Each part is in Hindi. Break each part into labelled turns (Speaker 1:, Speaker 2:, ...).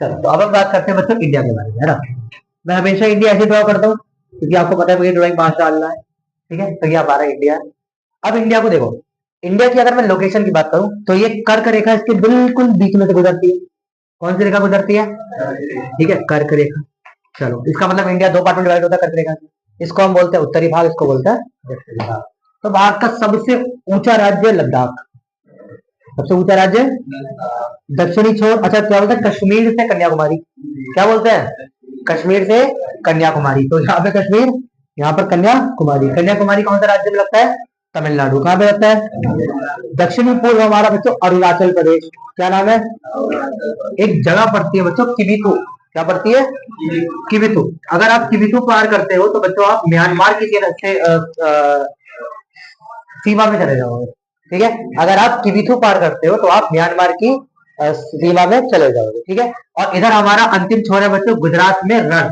Speaker 1: चलो तो अब हम बात करते हैं बच्चों इंडिया के बारे में, है ना। मैं हमेशा इंडिया ऐसे ड्रॉ करता हूँ क्योंकि आपको पता है मुझे ड्राइंग पास डालना है, ठीक है। तो ये हमारा इंडिया है। अब इंडिया को देखो, इंडिया की अगर मैं लोकेशन की बात करूं तो ये कर्क रेखा इसके बिल्कुल बीच में से गुजरती है। कौन सी रेखा गुजरती है? ठीक है, कर्क रेखा। चलो इसका मतलब इंडिया दो पार्ट में डिवाइड होता है कर्क रेखा से। इसको हम बोलते हैं उत्तरी भाग, इसको बोलते हैं दक्षिणी भाग। तो भारत का सबसे ऊंचा राज्य लद्दाख, सबसे ऊंचा राज्य दक्षिणी छोर। अच्छा क्या बोलते हैं? कश्मीर से कन्याकुमारी। क्या बोलते हैं? कश्मीर से कन्याकुमारी। तो यहाँ पे कश्मीर, यहाँ पर कन्याकुमारी। कन्याकुमारी कौन सा राज्य में लगता है? तमिलनाडु। कहाँ पे लगता है? दक्षिणी पूर्व हमारा बच्चों अरुणाचल प्रदेश। क्या नाम है? एक जगह पड़ती है बच्चों किबिथु। क्या पड़ती है? किबिथु। अगर आप किबिथु पार करते हो तो बच्चों आप म्यांमार की सीमा में चले जाओगे। ठीक है, अगर आप किबिथु पार करते हो तो आप म्यांमार की सीमा में चले जाओगे। ठीक है, और इधर हमारा अंतिम छोर है बच्चों गुजरात में रण,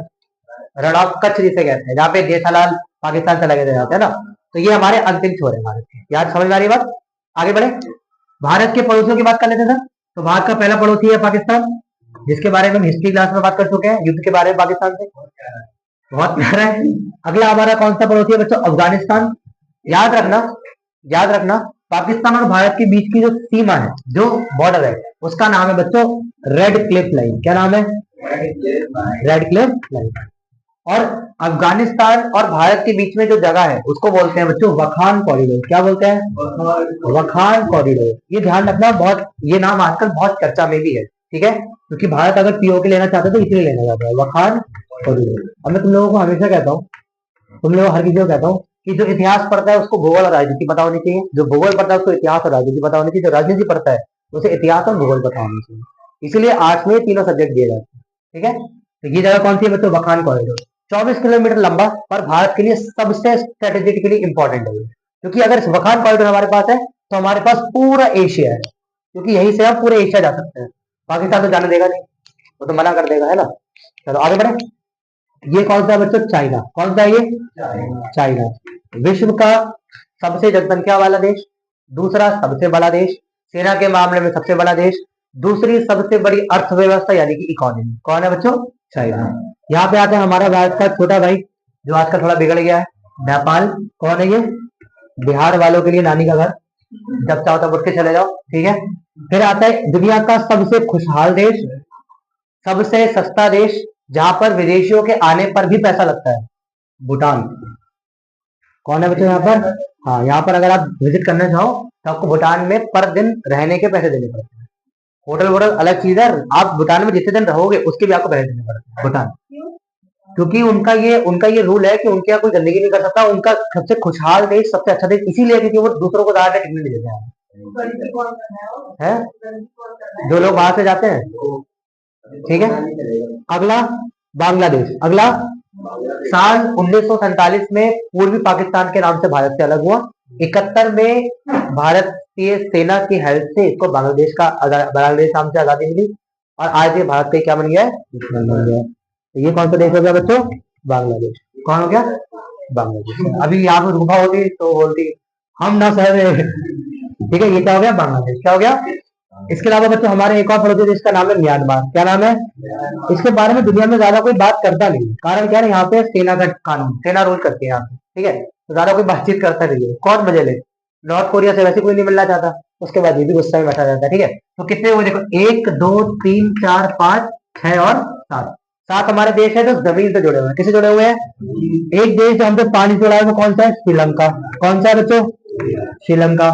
Speaker 1: रण ऑफ कच्छ जिसे कहते हैं, जहाँ पे जेठालाल पाकिस्तान से लगे जाते हैं ना। तो ये हमारे अंतिम छोर है भारत के। याद समझ में आ रही बात? आगे बढ़े, भारत के पड़ोसियों की बात कर लेते हैं। तो भारत का पहला पड़ोसी है पाकिस्तान, जिसके बारे में हम हिस्ट्री क्लास में बात कर चुके हैं, युद्ध के बारे में पाकिस्तान से। बहुत प्यारा है। अगला हमारा कौन सा पड़ोसी है बच्चों? अफगानिस्तान। याद रखना, याद रखना, पाकिस्तान और भारत के बीच की जो सीमा है, जो बॉर्डर है, उसका नाम है बच्चों रेड क्लिफ लाइन। क्या नाम है? Red Cliff line. और अफगानिस्तान और भारत के बीच में जो जगह है उसको बोलते हैं बच्चों वखान कॉरिडोर। क्या बोलते हैं? वखान कॉरिडोर। ये ध्यान रखना, बहुत ये नाम आजकल बहुत चर्चा में भी है। ठीक है, क्योंकि भारत अगर पीओके लेना चाहता है तो इसलिए लेना चाहता है वखान कॉरिडोर। अब मैं तुम लोगों को हमेशा कहता हूँ, तुम लोग हर किसी को कहता हूँ कि जो इतिहास पढ़ता है उसको भूगोल और राजनीति पता होनी चाहिए, जो भूगोल पढ़ता है उसको इतिहास और राजनीति पता होनी चाहिए, जो राजनीति पढ़ता है उसे इतिहास और भूगोल पता होना चाहिए। इसीलिए आर्ट्स में तीनों सब्जेक्ट दिए जाते हैं। ठीक है, तो ये जगह कौन सी है बच्चों? वखान कॉरिडोर। 24 किलोमीटर लंबा और भारत के लिए सबसे स्ट्रेटेजिकली इंपॉर्टेंट है, क्योंकि अगर इस वखान कॉरिडोर हमारे पास है तो हमारे पास पूरा एशिया है, क्योंकि यहीं से हम पूरे एशिया जा सकते हैं। पाकिस्तान तो जाने देगा नहीं, वो तो मना कर देगा, है ना। चलो आगे बढ़े। ये कौन सा है बच्चों? चाइना। कौन सा है ये? चाइना। विश्व का सबसे जनसंख्या वाला देश, दूसरा सबसे बड़ा देश, सेना के मामले में सबसे बड़ा देश, दूसरी सबसे बड़ी अर्थव्यवस्था यानी कि इकोनॉमी। कौन है बच्चों? चाइना। यहाँ पे आता है हमारा भारत का छोटा भाई जो आजकल थोड़ा बिगड़ गया है, नेपाल। कौन है ये? बिहार वालों के लिए नानी का घर, जब चाहो तब उठ के चले जाओ। ठीक है, फिर आता है दुनिया का सबसे खुशहाल देश, सबसे सस्ता देश, जहां पर विदेशियों के आने पर भी पैसा लगता है, भूटान। कौन है बच्चों यहाँ पर? हाँ, यहाँ पर अगर आप विजिट करना चाहो तो आपको भूटान में पर दिन रहने के पैसे देने पड़ते हैं। होटल वोटल अलग चीज है, आप भूटान में जितने दिन रहोगे उसके भी आपको पैसे देने पड़ते हैं भूटान। क्योंकि उनका ये रूल है कि उनके यहाँ कोई गंदगी नहीं कर सकता। उनका सबसे खुशहाल देश, सबसे अच्छा देश इसीलिए क्योंकि वो दूसरों को ज्यादा टिकने नहीं देते हैं, जो लोग बाहर से जाते हैं। ठीक है, अगला बांग्लादेश। अगला साल 1947 में पूर्वी पाकिस्तान के नाम से भारत से अलग हुआ। 71 में भारतीय सेना की हेल्प से इसको बांग्लादेश नाम से आजादी मिली, और आज ये भारत का क्या बन गया है? दुश्मन बन गया है। तो ये कौन सा देश हो गया बच्चों? बांग्लादेश। कौन हो गया? बांग्लादेश। अभी यहाँ पर गुफा होती तो बोलती हम ना सह। ठीक है, ये क्या हो गया? बांग्लादेश। क्या हो गया? इसके अलावा बच्चों हमारे एक और पड़ोसी देश का नाम है म्यांमार। क्या नाम है? इसके बारे में दुनिया में ज्यादा कोई बात करता नहीं, कारण क्या है? यहाँ पे सेना का कानून, सेना रूल करती है यहाँ पे। ठीक है, तो ज्यादा कोई बातचीत करता नहीं है। कौन मजे ले? नॉर्थ कोरिया से वैसे कोई नहीं मिलना चाहता, उसके बाद ये भी गुस्सा में बैठा रहता है। ठीक है, तो कितने हुए देखो, 1 2 3 4 5 6 और 7। 7 हमारे देश है जो जमीन से जुड़े हुए हैं। किससे जुड़े हुए हैं? एक देश जो हम पे पानी छोड़ा है वो कौन सा है? श्रीलंका। कौन सा है बच्चों? श्रीलंका।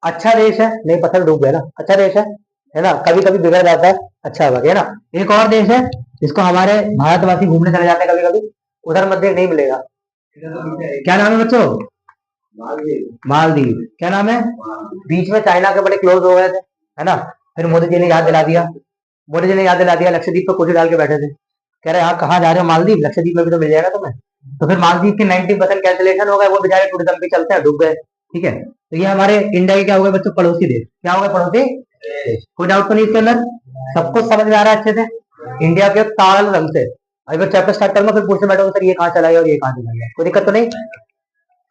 Speaker 1: अच्छा देश है, नहीं पत्थर डूब गया ना, अच्छा देश है ना, कभी कभी बिगड़ जाता है, अच्छा है ना। एक और देश है जिसको हमारे भारतवासी घूमने चले जाते हैं कभी कभी, उधर मध्य नहीं मिलेगा। क्या नाम है बच्चों? मालदीव। क्या नाम है? बीच में चाइना के बड़े क्लोज हो गए थे, है ना। फिर मोदी जी ने याद दिला दिया, मोदी जी ने याद दिला दिया, लक्षद्वीप पर कुछ डाल के बैठे थे, कह रहे यहाँ कहाँ जा रहे हो? मालदीव, लक्षद्वीप में भी तो मिल जाएगा तुम्हें। तो फिर मालदीव के 90% कैंसिलेशन हो गए, वो बेचारे टूरिज्म पे चलते हैं, डूब गए। ठीक है, तो ये हमारे इंडिया के क्या हो गए बच्चों? पड़ोसी देश। क्या हो गए? पड़ोसी देश। कोई डाउट तो नहीं इसके अंदर? सबको समझ में आ रहा है अच्छे से? इंडिया के ताल रंग से अभी मैं चैप्टर स्टार्ट करूंगा, फिर पूछने बैठूंगा सर ये कहाँ चला गया और ये कहाँ चला गया, कोई दिक्कत तो नहीं?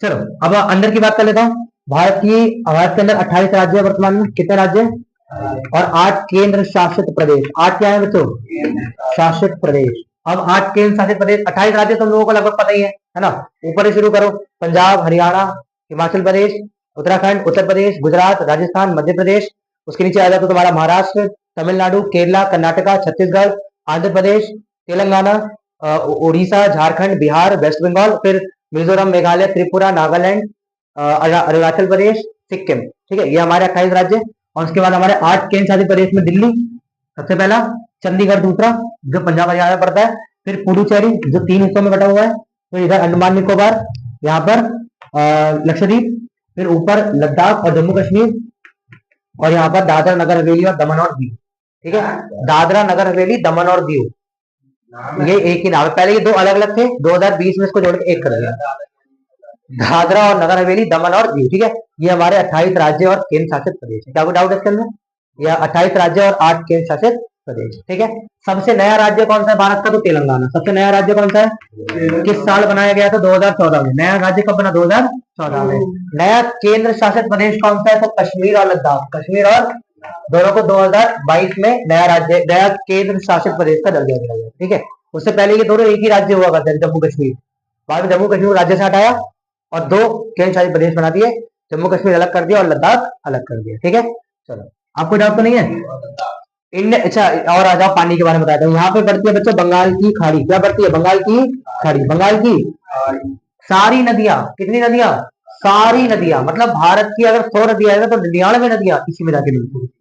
Speaker 1: चलो अब अंदर की बात कर लेता हूँ। भारत के अंदर 28 राज्य है वर्तमान में। कितने राज्य? और 8 केंद्र शासित प्रदेश। 8 क्या है बच्चों? शासित प्रदेश। अब 8 केंद्र शासित प्रदेश, 28 राज्य तुम लोगों को लगभग पता ही है ना। ऊपर से शुरू करो, पंजाब, हरियाणा, हिमाचल प्रदेश, उत्तराखंड, उत्तर प्रदेश, गुजरात, राजस्थान, मध्य प्रदेश। उसके नीचे आ जाता तो तुम्हारा महाराष्ट्र, तमिलनाडु, केरला, कर्नाटका, छत्तीसगढ़, आंध्र प्रदेश, तेलंगाना, उड़ीसा, झारखंड, बिहार, वेस्ट बंगाल, फिर मिजोरम, मेघालय, त्रिपुरा, नागालैंड, अरुणाचल प्रदेश, सिक्किम। ठीक है, ये हमारे 28 राज्य। और उसके बाद हमारे 8 केंद्र शासित प्रदेश में दिल्ली सबसे पहला, चंडीगढ़ दूसरा जो पंजाब हरियाणा में पड़ता है, फिर पुडुचेरी जो 3 हिस्सों में बटा हुआ है, फिर इधर अंडमान निकोबार, यहाँ पर लक्षद्वीप, फिर ऊपर लद्दाख और जम्मू कश्मीर, और यहाँ पर दादरा नगर हवेली और दमन और दीव। ठीक है, दादरा नगर हवेली, दमन और दीव, ये एक ही नाम है। पहले ये 2 अलग अलग थे, 2020 में इसको जोड़ के एक कर दिया, दादरा और नगर हवेली, दमन और दीव। ठीक है, ये हमारे 28 राज्य और केंद्र शासित प्रदेश है। क्या कोई डाउट है इसके अंदर? यह 28 राज्य और 8 केंद्र शासित प्रदेश। ठीक है, सबसे नया राज्य कौन सा है भारत का? तो तेलंगाना। सबसे नया राज्य कौन सा है? किस साल बनाया गया था? 2014 में। नया राज्य कब बना? 2014 में। नया केंद्र शासित प्रदेश कौन सा है? तो कश्मीर और लद्दाख। कश्मीर और दोनों को 2022 में नया राज्य, नया केंद्र शासित प्रदेश का दर्जा दिया गया। ठीक है, उससे पहले ये दोनों एक ही राज्य हुआ करते थे, जम्मू कश्मीर। बाद में जम्मू कश्मीर राज्य से हटाया और 2 केंद्र शासित प्रदेश बना दिए, जम्मू कश्मीर अलग कर दिया और लद्दाख अलग कर दिया। ठीक है, चलो, आपको डाउट तो नहीं है? इंडिया, अच्छा, और आ जाओ पानी के बारे में बताता हूँ। यहाँ पे पड़ती है बच्चों बंगाल की खाड़ी। क्या पड़ती है? बंगाल की खाड़ी। बंगाल की सारी नदियां, कितनी नदियां? सारी नदियां, मतलब भारत की अगर 100 नदियां है ना तो 99 नदियां इसी में जाके मिलती है।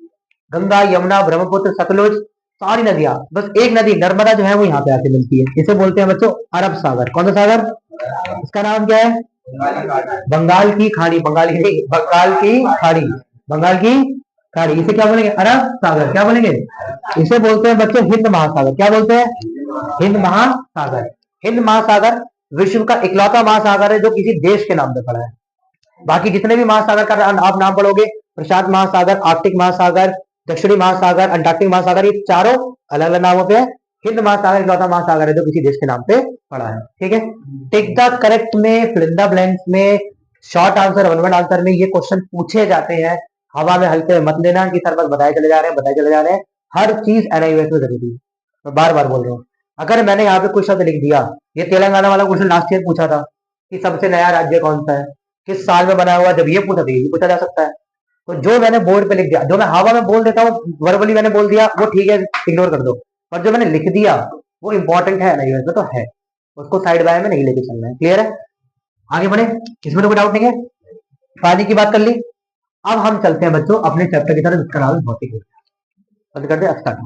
Speaker 1: गंगा, यमुना, ब्रह्मपुत्र, सतलुज, सारी नदियां। बस एक नदी नर्मदा जो है वो यहाँ पे आके मिलती है। इसे बोलते हैं बच्चों अरब सागर। कौन सा सागर? इसका नाम क्या है? बंगाल की खाड़ी। बंगाल की खाड़ी, बंगाल की खाड़ी। इसे क्या बोलेंगे? अरब सागर। क्या बोलेंगे? इसे बोलते हैं बच्चों हिंद महासागर। क्या बोलते हैं? हिंद महासागर। हिंद महासागर विश्व का इकलौता महासागर है जो किसी देश के नाम पे पड़ा है। बाकी जितने भी महासागर का आप नाम पढ़ोगे, प्रशांत महासागर, आर्कटिक महासागर, दक्षिणी महासागर, अंटार्कटिक महासागर, ये चारों अलग अलग नामों पे है। हिंद महासागर इकलौता महासागर है जो किसी देश के नाम पे पड़ा है। ठीक है, टिक द करेक्ट में, फिल इन द ब्लैंक्स में, short answer, one word answer में ये क्वेश्चन पूछे जाते हैं। हवा में हल्के में मत लेना कि सर बस बताए चले जा रहे हैं, बताए चले जा रहे हैं। हर चीज एनआईवीएस में जरूरी है। मैं बार बार बोल रहा हूँ, अगर मैंने यहाँ पे कुछ शब्द लिख दिया, ये तेलंगाना वाला क्वेश्चन लास्ट ईयर पूछा था कि सबसे नया राज्य कौन सा है, किस साल में बना हुआ, जब ये पूछा तो ये पूछा जा सकता है। तो जो मैंने बोर्ड पे लिख दिया, जो मैं हवा में बोल देता हूँ, वर्बली मैंने बोल दिया, वो ठीक है, इग्नोर कर दो। पर जो मैंने लिख दिया वो इंपॉर्टेंट है नहीं, वैसे तो है, उसको साइड बाय में नहीं लेके चलना है। क्लियर है? आगे बढ़े, इसमें तो कोई डाउट नहीं है। पानी की बात कर ली। अब हम चलते हैं बच्चों अपने चैप्टर की तरफ, जिसका नाम है भौतिक विज्ञान। बंद कर दे, स्टार्ट।